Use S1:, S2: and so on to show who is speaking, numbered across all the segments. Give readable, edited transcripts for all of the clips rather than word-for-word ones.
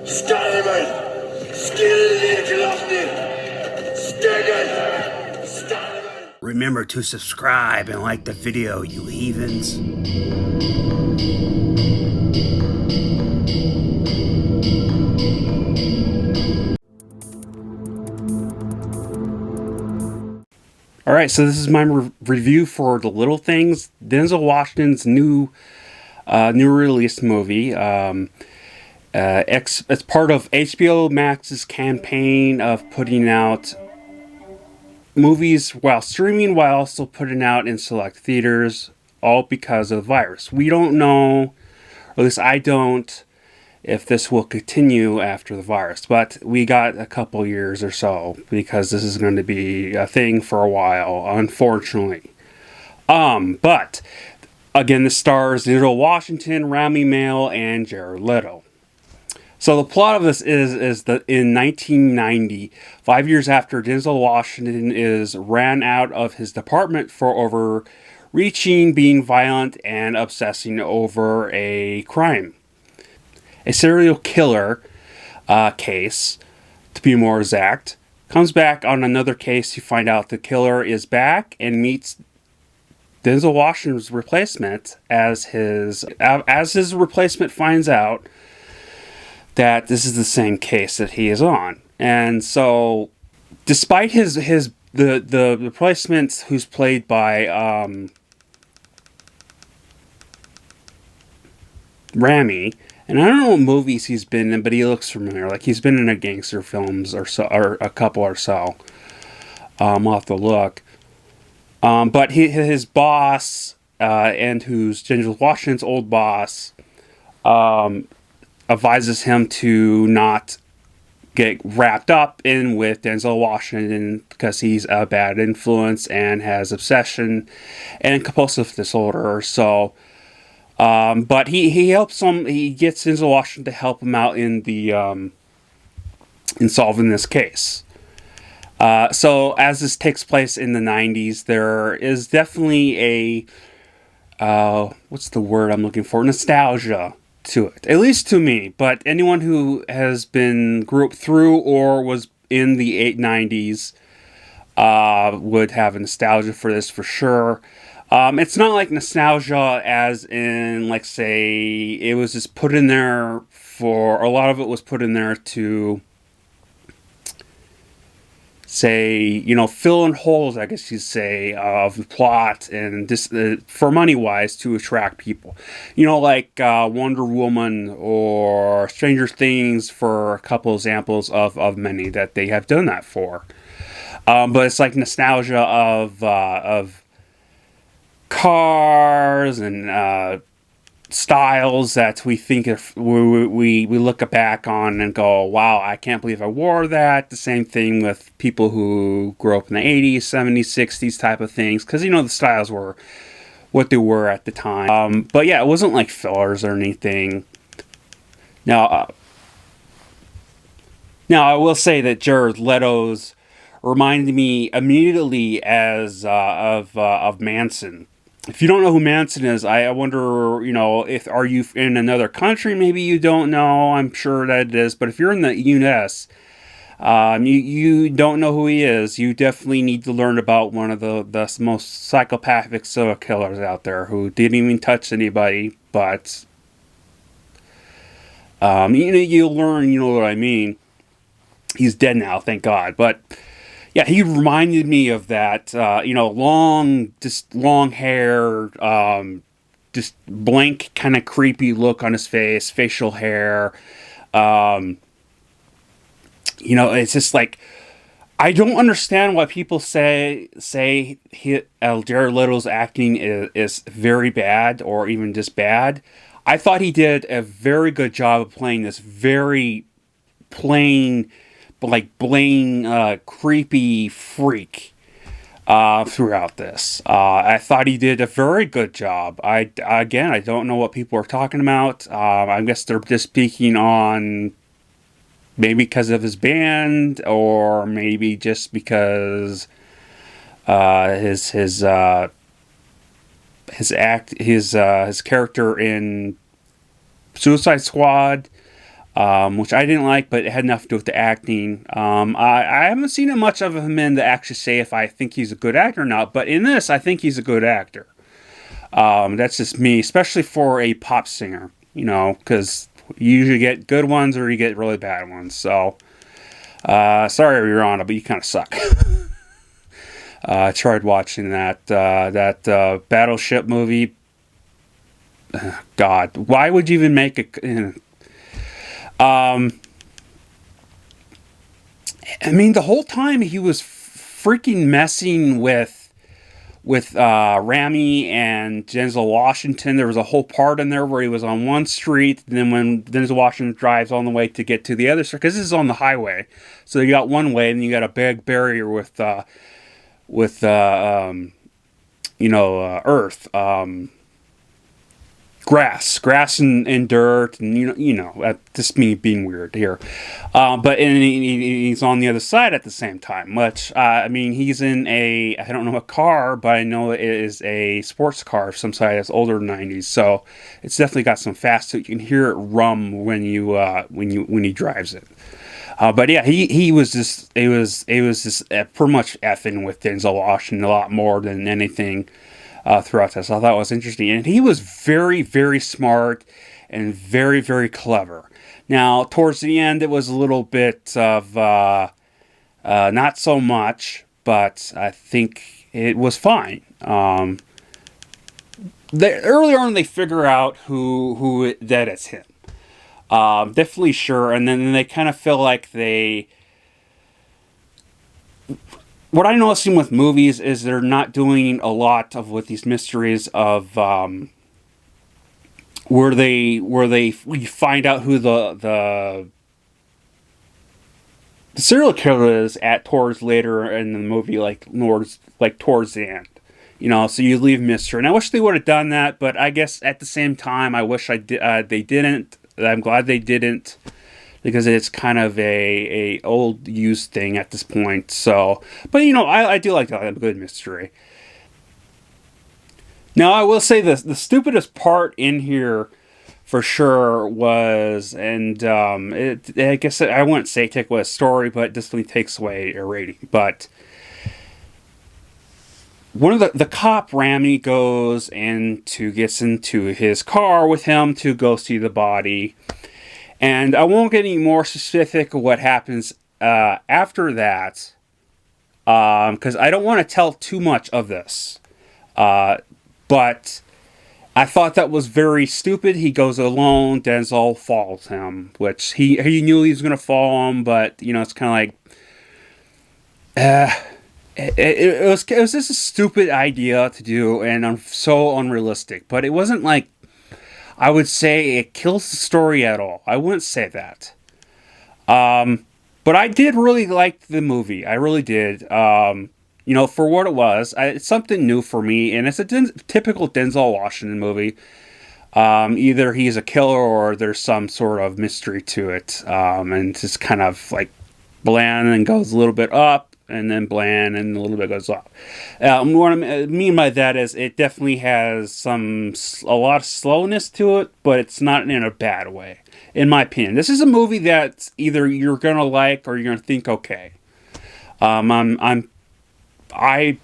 S1: Sterven! Skillgelassene! Stegen! Sterven!
S2: Remember to subscribe and like the video, you heathens. Alright, so this is my review for The Little Things, Denzel Washington's new release movie. It's part of HBO Max's campaign of putting out movies while streaming, while also putting out in select theaters, all because of the virus. We don't know, or at least I don't, if this will continue after the virus, but we got a couple years or so, because this is going to be a thing for a while, unfortunately. But again, this stars Denzel Washington, Rami Malek, and Jared Leto. So the plot of this is that in 1990, 5 years after Denzel Washington is ran out of his department for overreaching, being violent, and obsessing over a crime. A serial killer case, to be more exact, comes back on another case. You find out the killer is back and meets Denzel Washington's replacement as his replacement finds out that this is the same case that he is on. And so, despite the replacement, who's played by Rami, and I don't know what movies he's been in, but he looks familiar. Like he's been in a gangster films or so, or a couple or so. I'll have to look. But his boss, and who's Denzel Washington's old boss, advises him to not get wrapped up in with Denzel Washington because he's a bad influence and has obsession and compulsive disorder. So, but he helps him. He gets Denzel Washington to help him out in the in solving this case. So as this takes place in the 90s, there is definitely a what's the word I'm looking for? Nostalgia to it, at least to me. But anyone who has grew up through or was in the 90s would have a nostalgia for this for sure. It's not like nostalgia as in, like, say, it was just put in there for, a lot of it was put in there to, say, fill in holes, I guess you'd say, of the plot, and just for money-wise to attract people. Like Wonder Woman or Stranger Things, for a couple examples of many that they have done that for. But it's like nostalgia of cars and styles that we think we look back on and go, wow, I can't believe I wore that. The same thing with people who grew up in the 80s, 70s, 60s type of things, because the styles were what they were at the time. But yeah, it wasn't like fillers or anything. Now I will say that Jared Leto's reminded me immediately of Manson. If you don't know who Manson is, I wonder, if are you in another country? Maybe you don't know. I'm sure that it is. But if you're in the U.S., you don't know who he is. You definitely need to learn about one of the most psychopathic serial killers out there, who didn't even touch anybody. But you'll learn. You know what I mean? He's dead now, thank God. But yeah, he reminded me of that, long hair, just blank, kind of creepy look on his face, facial hair. It's just like, I don't understand why people say Jared Leto's acting is very bad, or even just bad. I thought he did a very good job of playing this very plain, like Blaine, creepy freak throughout this. I thought he did a very good job. I don't know what people are talking about. I guess they're just speaking on maybe because of his band, or maybe just because his character in Suicide Squad. which I didn't like, but it had nothing to do with the acting. I haven't seen much of him in to actually say if I think he's a good actor or not, but in this, I think he's a good actor. That's just me, especially for a pop singer, because you usually get good ones or you get really bad ones. So, sorry, Rihanna, but you kind of suck. I tried watching that Battleship movie. God, why would you even make it? I mean, the whole time he was freaking messing with Rami and Denzel Washington. There was a whole part in there where he was on one street, and then when Denzel Washington drives on the way to get to the other street, because this is on the highway, so you got one way, and you got a big barrier with earth. Grass and dirt, and just me being weird here. But he's on the other side at the same time. Which I mean, he's in I don't know a car, but I know it is a sports car of some side that's older than '90s. So it's definitely got some fast. So you can hear it rum when he drives it. But yeah, he was just pretty much effing with Denzel Washington a lot more than anything. Throughout this, I thought it was interesting, and he was very, very smart and very, very clever. Now, towards the end, it was a little bit of not so much, but I think it was fine. Earlier on, they figure out who that is him. Definitely sure, and then they kind of feel like they. What I'm noticing with movies is they're not doing a lot of with these mysteries of where we find out who the serial killer is at towards later in the movie, towards the end. So you leave mystery, and I wish they would have done that, but I guess at the same time, I wish they didn't. I'm glad they didn't. Because it's kind of a old used thing at this point. So, but I do like a good mystery. Now, I will say this: the stupidest part in here, for sure, was, and I guess I wouldn't say take away a story, but it definitely takes away a rating. But one of the cop Rami gets into his car with him to go see the body. And I won't get any more specific of what happens after that, because I don't want to tell too much of this. But I thought that was very stupid. He goes alone. Denzel follows him, which he knew he was going to follow him, but it's kind of like, it was just a stupid idea to do, and so unrealistic. But it wasn't like. I would say it kills the story at all. I wouldn't say that. But I did really like the movie. I really did. For what it was. It's something new for me, and it's a typical Denzel Washington movie. Either he's a killer or there's some sort of mystery to it. And it's just kind of like bland and goes a little bit up. And then bland, and a little bit goes up. What I mean by that is it definitely has a lot of slowness to it, but it's not in a bad way, in my opinion. This is a movie that either you're gonna like or you're gonna think okay. I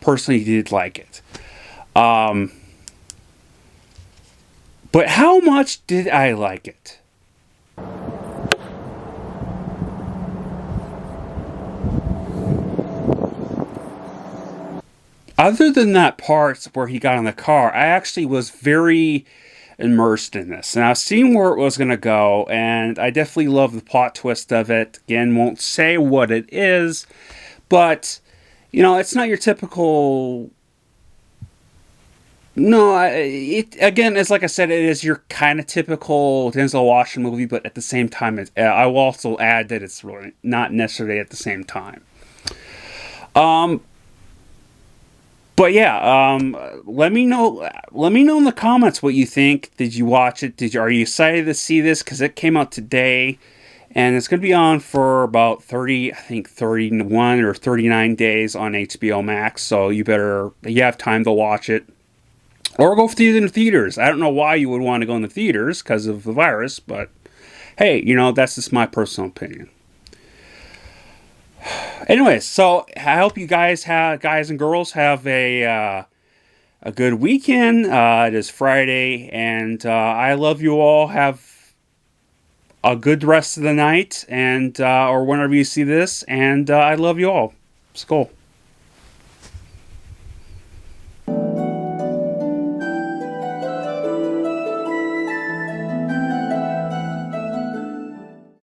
S2: personally did like it. But how much did I like it? Other than that part where he got in the car, I actually was very immersed in this. And I've seen where it was going to go, and I definitely love the plot twist of it. Again, won't say what it is, but, it's not your typical... No, again, it's like I said, it is your kind of typical Denzel Washington movie, but at the same time, I will also add that it's really not necessarily at the same time. But yeah, let me know in the comments what you think. Did you watch it? Are you excited to see this? Because it came out today, and it's going to be on for about 31 or 39 days on HBO Max. So you have time to watch it, or go see it in the theaters. I don't know why you would want to go in the theaters because of the virus, but hey, that's just my personal opinion. Anyways, so I hope you guys and girls have a good weekend. It is Friday, and I love you all. Have a good rest of the night, and or whenever you see this. And I love you all. Skål.